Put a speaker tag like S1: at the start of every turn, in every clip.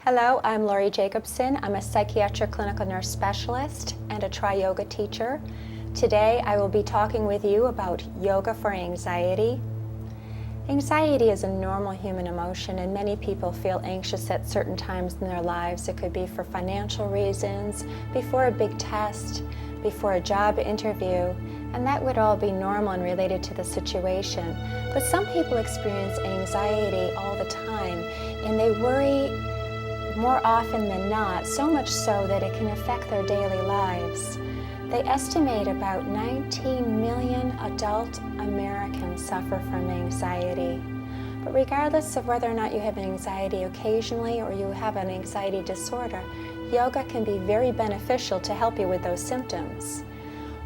S1: Hello, I'm Lori Jacobson. I'm a psychiatric clinical nurse specialist and a Tri-Yoga teacher. Today I will be talking with you about yoga for anxiety. Anxiety is a normal human emotion, and many people feel anxious at certain times in their lives. It could be for financial reasons, before a big test, before a job interview, and that would all be normal and related to the situation. But some people experience anxiety all the time, and they worry more often than not, so much so that it can affect their daily lives. They estimate about 19 million adult Americans suffer from anxiety. But regardless of whether or not you have anxiety occasionally or you have an anxiety disorder, yoga can be very beneficial to help you with those symptoms.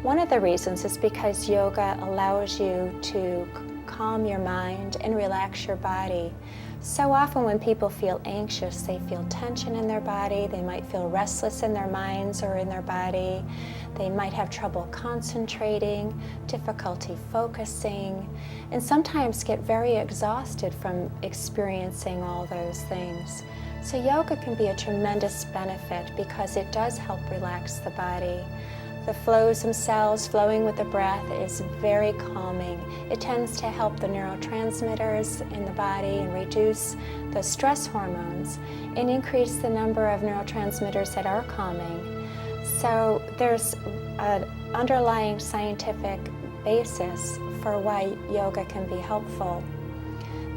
S1: One of the reasons is because yoga allows you to calm your mind and relax your body. So often when people feel anxious, they feel tension in their body, they might feel restless in their minds or in their body, they might have trouble concentrating, difficulty focusing, and sometimes get very exhausted from experiencing all those things. So yoga can be a tremendous benefit because it does help relax the body. The flows themselves, flowing with the breath, is very calming. It tends to help the neurotransmitters in the body and reduce the stress hormones and increase the number of neurotransmitters that are calming. So there's an underlying scientific basis for why yoga can be helpful.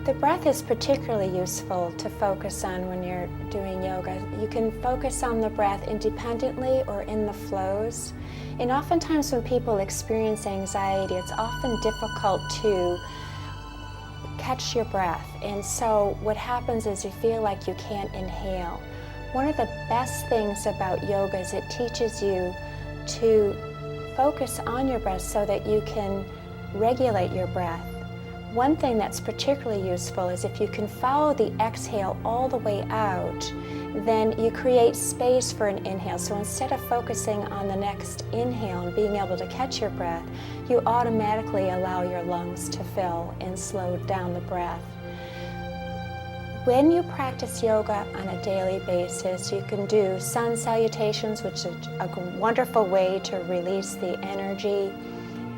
S1: The breath is particularly useful to focus on when you're doing yoga. You can focus on the breath independently or in the flows. And oftentimes when people experience anxiety, it's often difficult to catch your breath. And so what happens is you feel like you can't inhale. One of the best things about yoga is it teaches you to focus on your breath so that you can regulate your breath. One thing that's particularly useful is if you can follow the exhale all the way out, then you create space for an inhale. So instead of focusing on the next inhale and being able to catch your breath, you automatically allow your lungs to fill and slow down the breath. When you practice yoga on a daily basis, you can do sun salutations, which is a wonderful way to release the energy,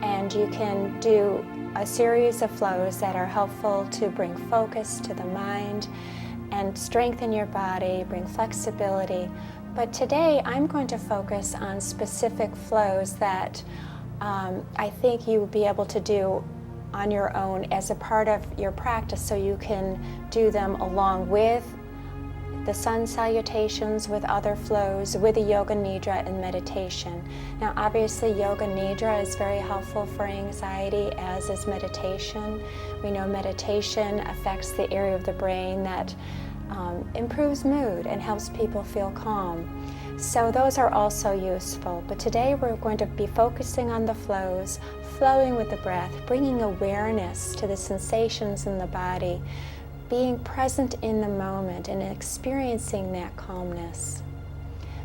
S1: and you can do a series of flows that are helpful to bring focus to the mind and strengthen your body, bring flexibility. But today I'm going to focus on specific flows that I think you will be able to do on your own as a part of your practice, so you can do them along with the sun salutations, with other flows, with the yoga nidra and meditation. Now obviously yoga nidra is very helpful for anxiety, as is meditation. We know meditation affects the area of the brain that improves mood and helps people feel calm. So those are also useful. But today we're going to be focusing on the flows, flowing with the breath, bringing awareness to the sensations in the body, being present in the moment and experiencing that calmness.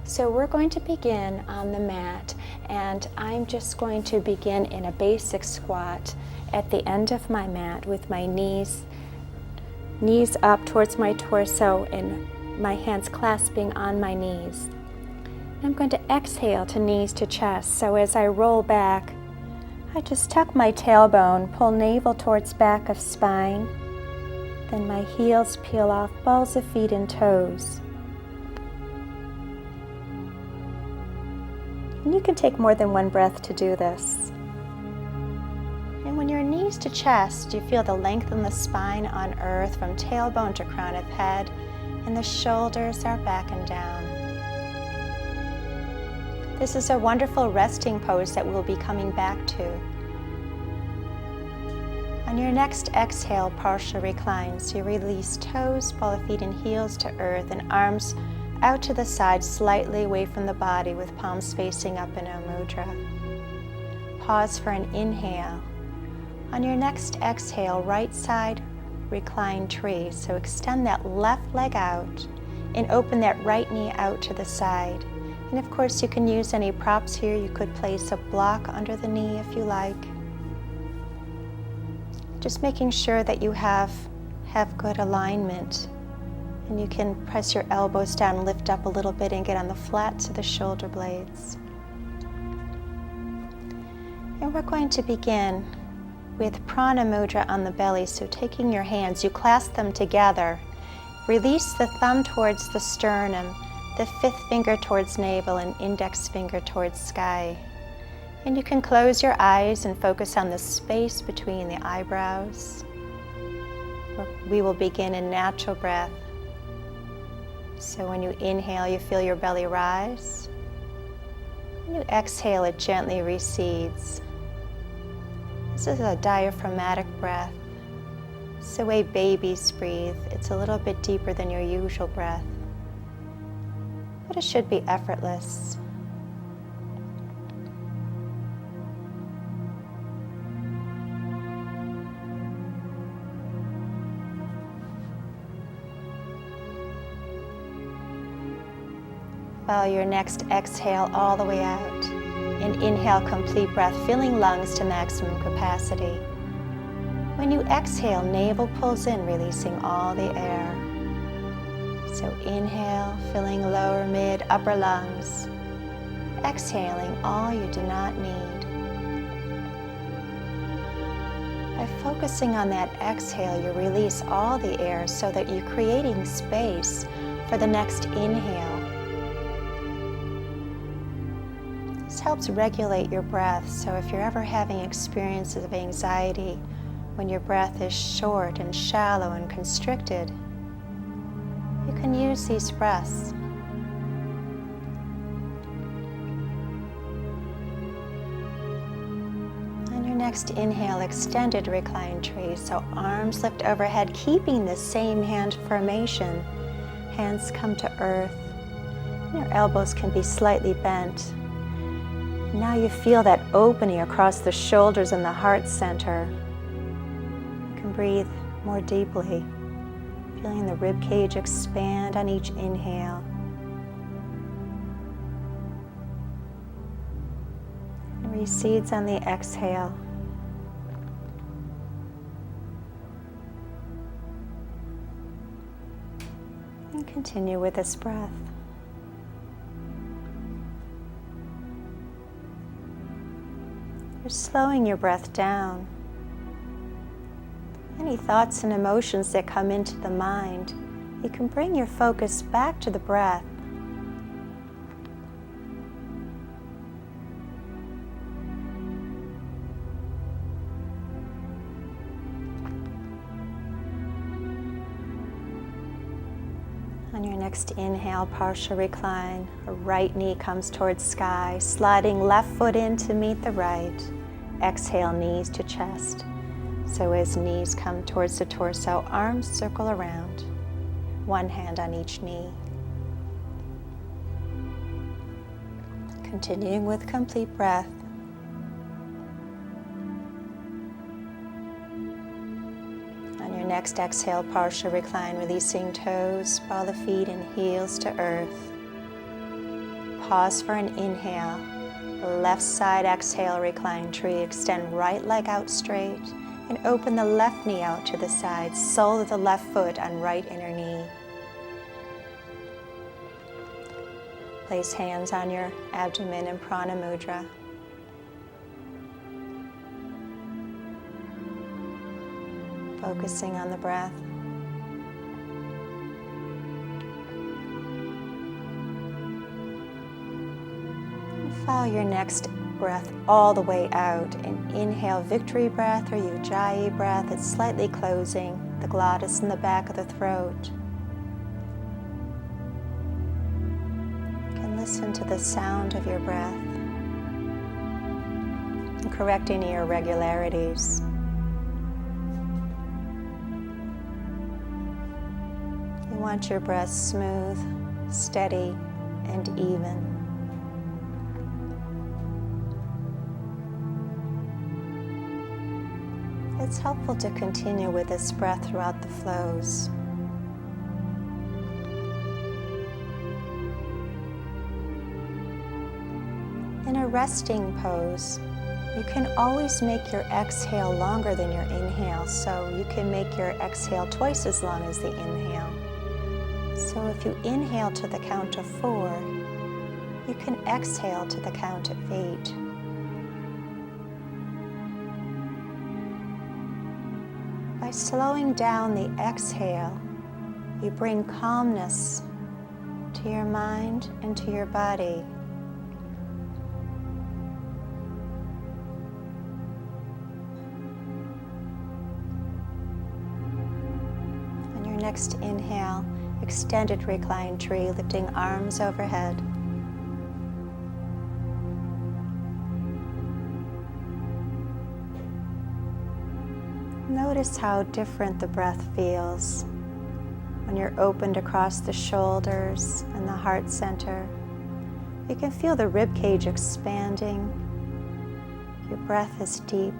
S1: So we're going to begin on the mat, and I'm just going to begin in a basic squat at the end of my mat with my knees up towards my torso and my hands clasping on my knees. I'm going to exhale to knees to chest. So as I roll back, I just tuck my tailbone, pull navel towards back of spine. Then my heels peel off balls of feet and toes. And you can take more than one breath to do this. And when you're knees to chest, you feel the length in the spine on earth from tailbone to crown of head, and the shoulders are back and down. This is a wonderful resting pose that we'll be coming back to. On your next exhale, partial reclines. You release toes, ball of feet and heels to earth, and arms out to the side, slightly away from the body, with palms facing up in a mudra. Pause for an inhale. On your next exhale, right side, recline tree. So extend that left leg out and open that right knee out to the side. And of course you can use any props here. You could place a block under the knee if you like. Just making sure that you have good alignment And you can press your elbows down, lift up a little bit, and get on the flats of the shoulder blades. And we're going to begin with Prana Mudra on the belly. So taking your hands, you clasp them together. Release the thumb towards the sternum, the fifth finger towards navel, and index finger towards sky. And you can close your eyes and focus on the space between the eyebrows. We will begin in natural breath. So when you inhale, you feel your belly rise. When you exhale, it gently recedes. This is a diaphragmatic breath. It's the way babies breathe. It's a little bit deeper than your usual breath, but it should be effortless. Follow your next exhale all the way out. And inhale, complete breath, filling lungs to maximum capacity. When you exhale, navel pulls in, releasing all the air. So inhale, filling lower, mid, upper lungs. Exhaling all you do not need. By focusing on that exhale, you release all the air so that you're creating space for the next inhale. This helps regulate your breath, so if you're ever having experiences of anxiety, when your breath is short and shallow and constricted, you can use these breaths. On your next inhale, extended reclined tree, so arms lift overhead, keeping the same hand formation. Hands come to earth, and your elbows can be slightly bent. Now you feel that opening across the shoulders and the heart center. You can breathe more deeply, feeling the rib cage expand on each inhale. And recedes on the exhale. And continue with this breath. You're slowing your breath down. Any thoughts and emotions that come into the mind, you can bring your focus back to the breath. On your next inhale, partial recline, a right knee comes towards sky, sliding left foot in to meet the right. Exhale, knees to chest. So as knees come towards the torso, arms circle around, one hand on each knee. Continuing with complete breath. On your next exhale, partial recline, releasing toes, ball the feet and heels to earth. Pause for an inhale. Left side exhale, recline tree. Extend right leg out straight and open the left knee out to the side. Sole of the left foot on right inner knee. Place hands on your abdomen in Prana Mudra. Focusing on the breath. And follow your next breath all the way out. And inhale, victory breath or Ujjayi breath. It's slightly closing the glottis in the back of the throat. You can listen to the sound of your breath and correct any irregularities. You want your breath smooth, steady, and even. It's helpful to continue with this breath throughout the flows. In a resting pose, you can always make your exhale longer than your inhale, so you can make your exhale twice as long as the inhale. So if you inhale to the count of 4, you can exhale to the count of 8. By slowing down the exhale, you bring calmness to your mind and to your body. On your next inhale, extended reclined tree, lifting arms overhead. Notice how different the breath feels when you're opened across the shoulders and the heart center. You can feel the rib cage expanding. Your breath is deep.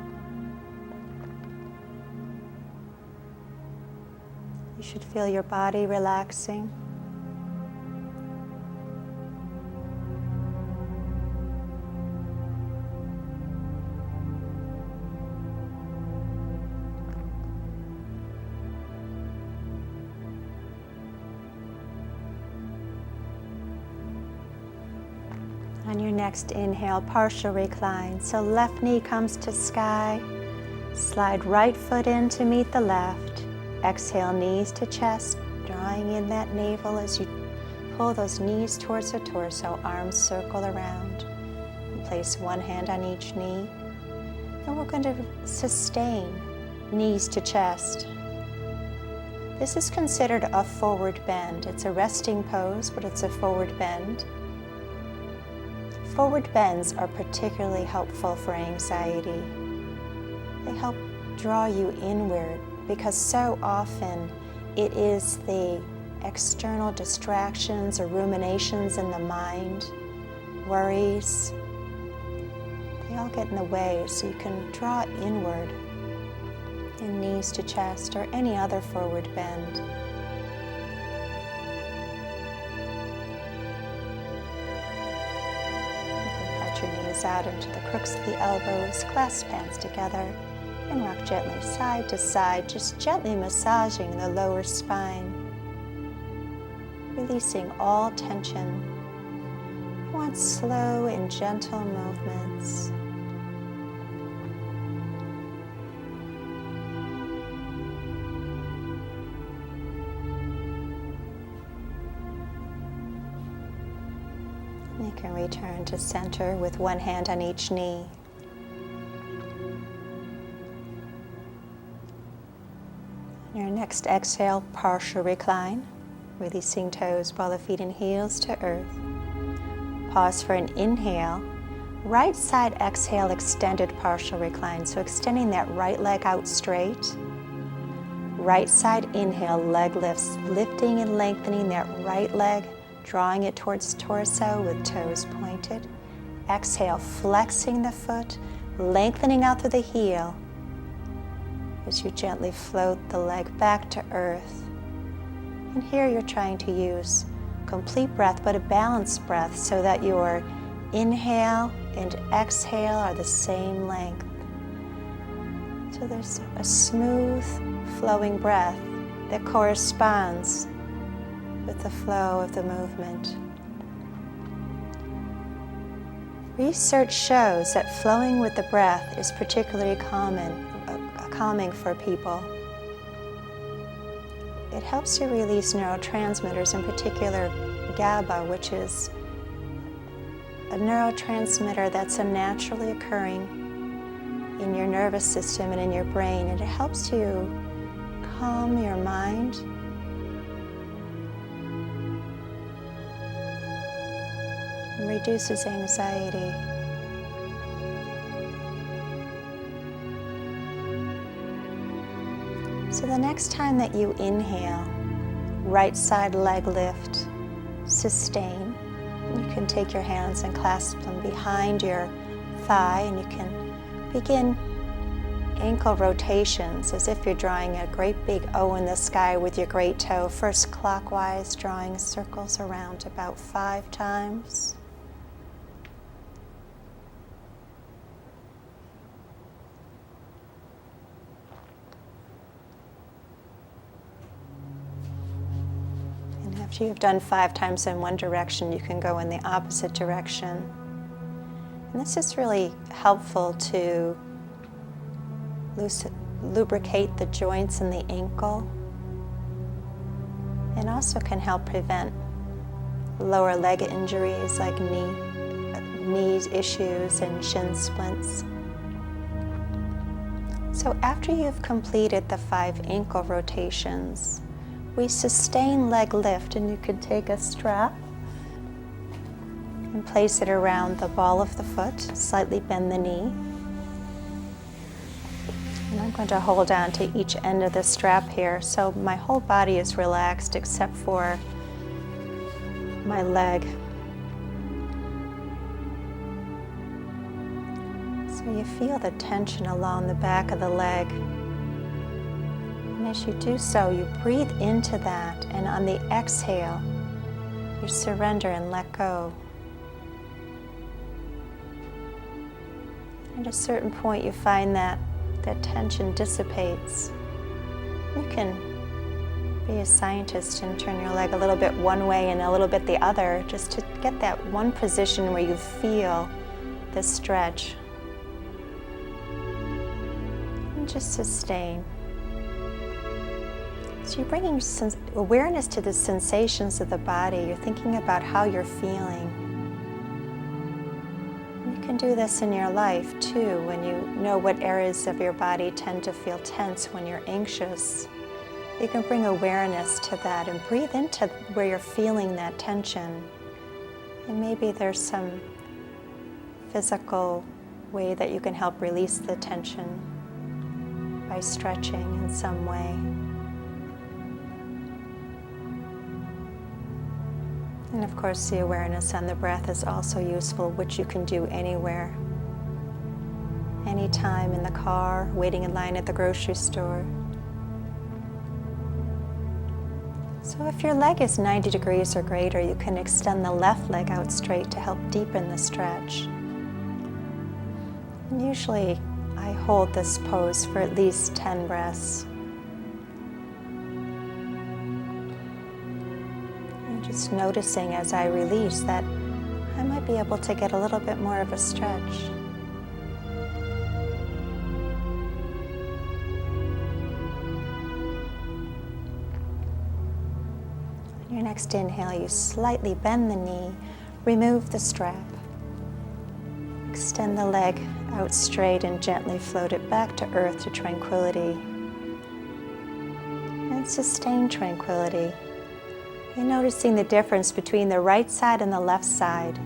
S1: You should feel your body relaxing. On your next inhale, partial recline. So left knee comes to sky. Slide right foot in to meet the left. Exhale, knees to chest, drawing in that navel as you pull those knees towards the torso. Arms circle around. And place one hand on each knee. And we're going to sustain knees to chest. This is considered a forward bend. It's a resting pose, but it's a forward bend. Forward bends are particularly helpful for anxiety. They help draw you inward because so often it is the external distractions or ruminations in the mind, worries, they all get in the way, so you can draw inward in knees to chest or any other forward bend. Your knees out into the crooks of the elbows, clasp hands together, and rock gently side to side, just gently massaging the lower spine, releasing all tension. You want slow and gentle movements. You can return to center with one hand on each knee. On your next exhale, partial recline, releasing toes, ball of feet and heels to earth. Pause for an inhale. Right side exhale, extended partial recline. So extending that right leg out straight. Right side inhale, leg lifts, lifting and lengthening that right leg, drawing it towards torso with toes pointed. Exhale, flexing the foot, lengthening out through the heel as you gently float the leg back to earth. And here you're trying to use complete breath, but a balanced breath so that your inhale and exhale are the same length. So there's a smooth flowing breath that corresponds with the flow of the movement. Research shows that flowing with the breath is particularly calming for people. It helps you release neurotransmitters, in particular GABA, which is a neurotransmitter that's a naturally occurring in your nervous system and in your brain, and it helps you calm your mind and reduces anxiety. So the next time that you inhale, right side leg lift, sustain. And you can take your hands and clasp them behind your thigh, and you can begin ankle rotations as if you're drawing a great big O in the sky with your great toe, first clockwise, drawing circles around about 5 times. After you've done 5 times in one direction, you can go in the opposite direction. And this is really helpful to lubricate the joints in the ankle, and also can help prevent lower leg injuries like knee issues and shin splints. So after you've completed the 5 ankle rotations, we sustain leg lift, and you could take a strap and place it around the ball of the foot, slightly bend the knee. And I'm going to hold on to each end of the strap here, so my whole body is relaxed except for my leg. So you feel the tension along the back of the leg. And as you do so, you breathe into that, and on the exhale, you surrender and let go. At a certain point, you find that tension dissipates. You can be a scientist and turn your leg a little bit one way and a little bit the other, just to get that one position where you feel the stretch. And just sustain. So you're bringing awareness to the sensations of the body. You're thinking about how you're feeling. You can do this in your life too, when you know what areas of your body tend to feel tense when you're anxious. You can bring awareness to that and breathe into where you're feeling that tension. And maybe there's some physical way that you can help release the tension by stretching in some way. And of course, the awareness on the breath is also useful, which you can do anywhere. Anytime in the car, waiting in line at the grocery store. So if your leg is 90 degrees or greater, you can extend the left leg out straight to help deepen the stretch. And usually I hold this pose for at least 10 breaths. And just noticing as I release that I might be able to get a little bit more of a stretch. Your next inhale, you slightly bend the knee, remove the strap. Extend the leg out straight and gently float it back to earth, to tranquility. And sustain tranquility. You're noticing the difference between the right side and the left side.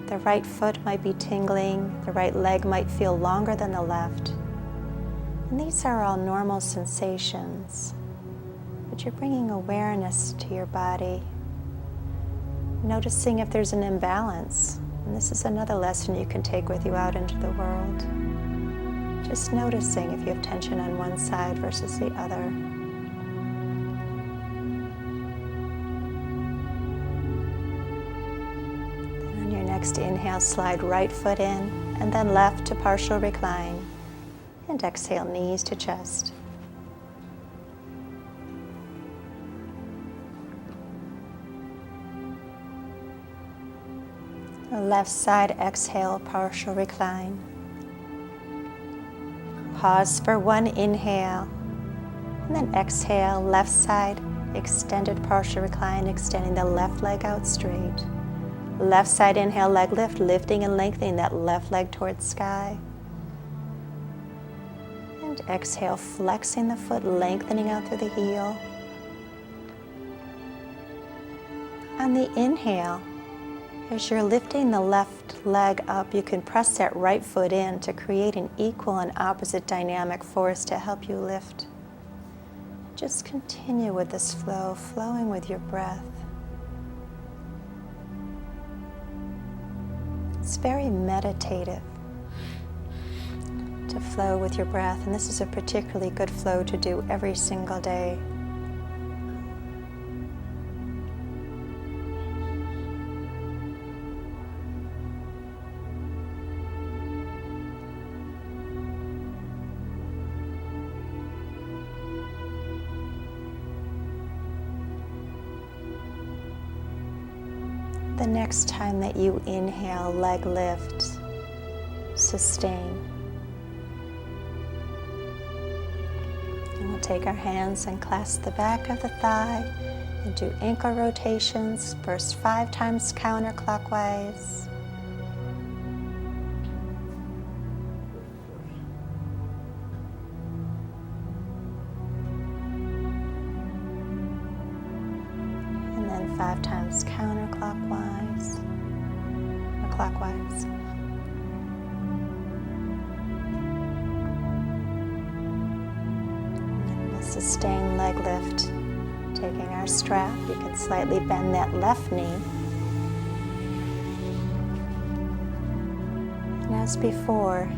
S1: The right foot might be tingling, the right leg might feel longer than the left. And these are all normal sensations. But you're bringing awareness to your body, noticing if there's an imbalance. And this is another lesson you can take with you out into the world. Just noticing if you have tension on one side versus the other. And on your next inhale, slide right foot in, and then left to partial recline. And exhale, knees to chest. Left side, exhale, partial recline. Pause for one inhale, and then exhale, left side, extended partial recline, extending the left leg out straight. Left side inhale, leg lift, lifting and lengthening that left leg towards sky. And exhale, flexing the foot, lengthening out through the heel. On the inhale, as you're lifting the left leg up, you can press that right foot in to create an equal and opposite dynamic force to help you lift. Just continue with this flow, flowing with your breath. It's very meditative to flow with your breath, and this is a particularly good flow to do every single day. The next time that you inhale, leg lift, sustain. And we'll take our hands and clasp the back of the thigh and do ankle rotations, first 5 times counterclockwise. And then 5 times counterclockwise or clockwise. And then the sustained leg lift. Taking our strap, you can slightly bend that left knee. And as before,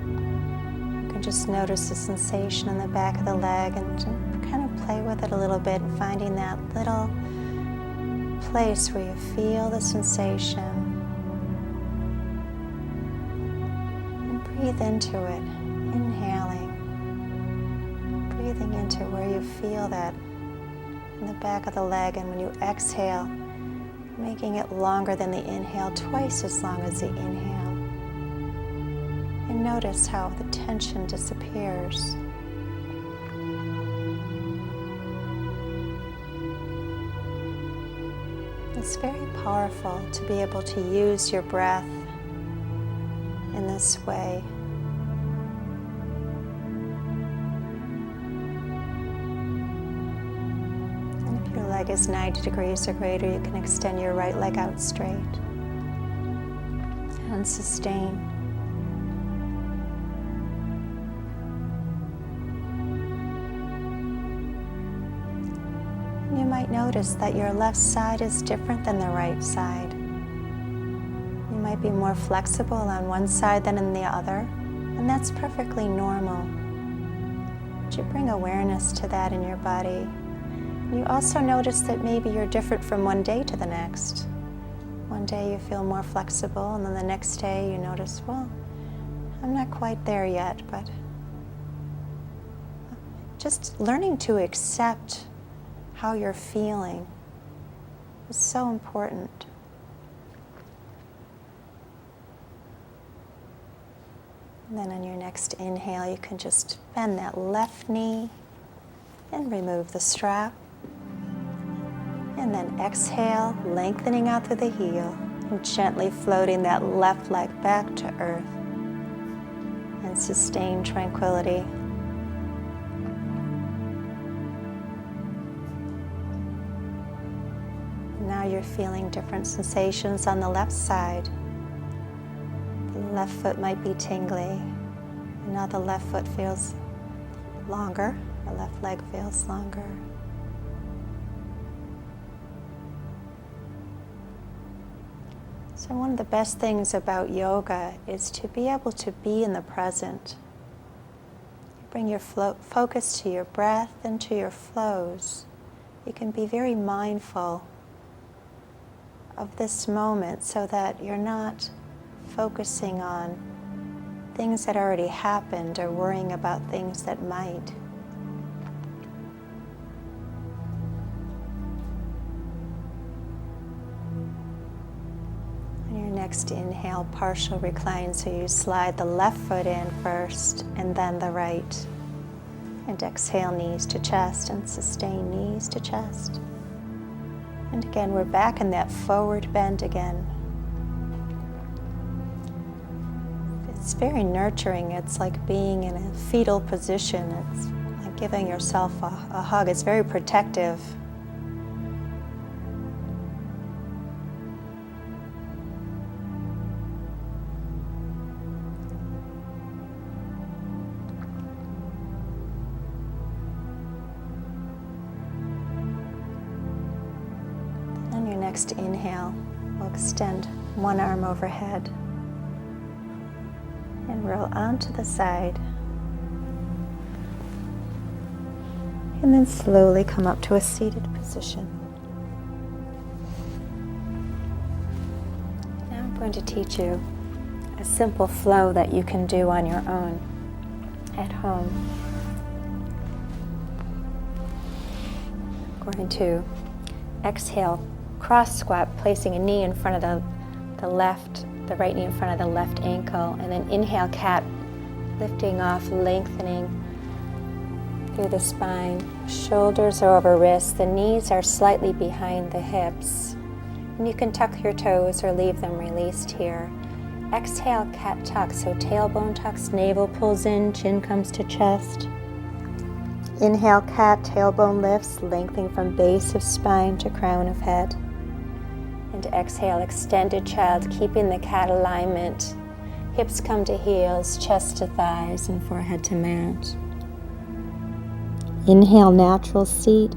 S1: you can just notice the sensation in the back of the leg and kind of play with it a little bit, finding that little place where you feel the sensation. And breathe into it, inhaling, breathing into where you feel that in the back of the leg, and when you exhale, making it longer than the inhale, twice as long as the inhale. And notice how the tension disappears. It's very powerful to be able to use your breath in this way. Leg is 90 degrees or greater, you can extend your right leg out straight and sustain. And you might notice that your left side is different than the right side. You might be more flexible on one side than in the other, and that's perfectly normal. But you bring awareness to that in your body. You also notice that maybe you're different from one day to the next. One day you feel more flexible, and then the next day you notice, well, I'm not quite there yet, but just learning to accept how you're feeling is so important. And then on your next inhale, you can just bend that left knee and remove the strap. And then exhale, lengthening out through the heel and gently floating that left leg back to earth. And sustain tranquility. Now you're feeling different sensations on the left side. The left foot might be tingly. And now the left foot feels longer. The left leg feels longer. So one of the best things about yoga is to be able to be in the present. You bring your focus to your breath and to your flows. You can be very mindful of this moment so that you're not focusing on things that already happened or worrying about things that might. Next inhale, partial recline, so you slide the left foot in first and then the right. And exhale, knees to chest, and sustain knees to chest. And again, we're back in that forward bend again. It's very nurturing. It's like being in a fetal position. It's like giving yourself a hug. It's very protective. Next inhale, we'll extend one arm overhead and roll onto the side. And then slowly come up to a seated position. Now I'm going to teach you a simple flow that you can do on your own at home. I'm going to exhale cross squat, placing a knee in front of the right knee in front of the left ankle, and then inhale cat, lifting off, lengthening through the spine. Shoulders are over wrists, the knees are slightly behind the hips, and you can tuck your toes or leave them released here. Exhale, cat tuck, so tailbone tucks, navel pulls in, chin comes to chest. Inhale, cat, tailbone lifts, lengthening from base of spine to crown of head. And exhale, extended child, keeping the cat alignment. Hips come to heels, chest to thighs, and forehead to mat. Inhale, natural seat.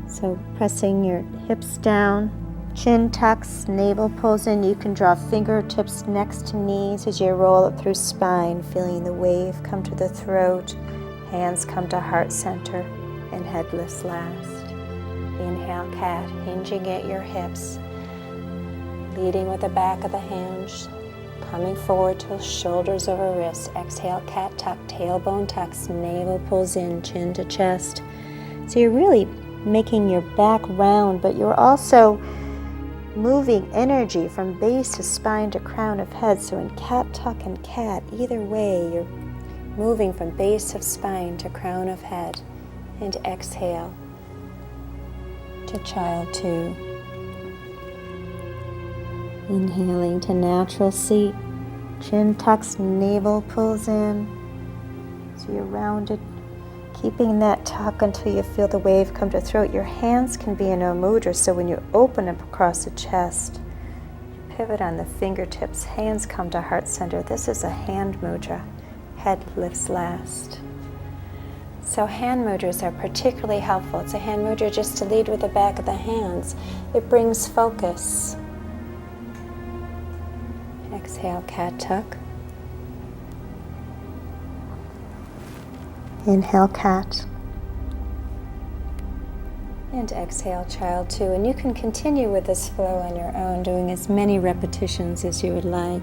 S1: So pressing your hips down, chin tucks, navel pulls in. You can draw fingertips next to knees as you roll up through spine, feeling the wave come to the throat. Hands come to heart center, and head lifts last. Inhale, cat, hinging at your hips. Leading with the back of the hands, coming forward till shoulders over wrists. Exhale, cat tuck, tailbone tucks, navel pulls in, chin to chest. So you're really making your back round, but you're also moving energy from base to spine to crown of head. So in cat tuck and cat, either way, you're moving from base of spine to crown of head. And exhale to child two. Inhaling to natural seat, chin tucks, navel pulls in. So you're rounded, keeping that tuck until you feel the wave come to throat. Your hands can be in a mudra, so when you open up across the chest, you pivot on the fingertips, hands come to heart center. This is a hand mudra. Head lifts last. So hand mudras are particularly helpful. It's a hand mudra just to lead with the back of the hands. It brings focus. Exhale, cat tuck. Inhale, cat. And exhale, child two. And you can continue with this flow on your own, doing as many repetitions as you would like.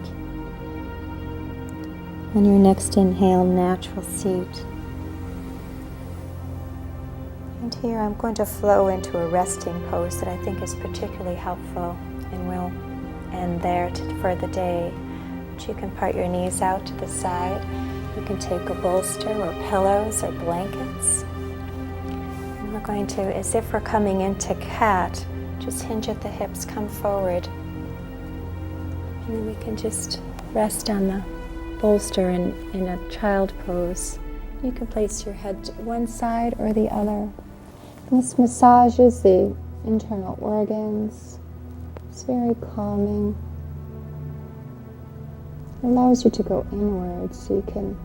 S1: On your next inhale, natural seat. And here I'm going to flow into a resting pose that I think is particularly helpful and will end there for the day. But you can part your knees out to the side. You can take a bolster or pillows or blankets. And we're going to, as if we're coming into cat, just hinge at the hips, come forward. And then we can just rest on the bolster in a child pose. You can place your head to one side or the other. This massages the internal organs. It's very calming. It allows you to go inward so you can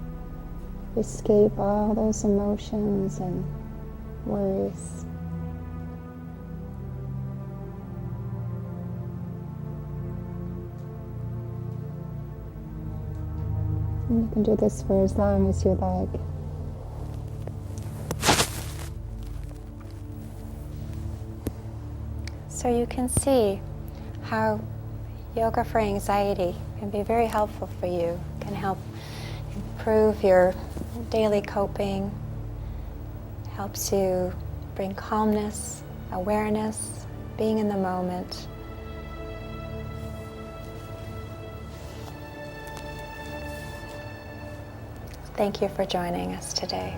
S1: escape all those emotions and worries. And you can do this for as long as you like. So you can see how yoga for anxiety can be very helpful for you. It can help improve your daily coping, helps you bring calmness, awareness, being in the moment. Thank you for joining us today.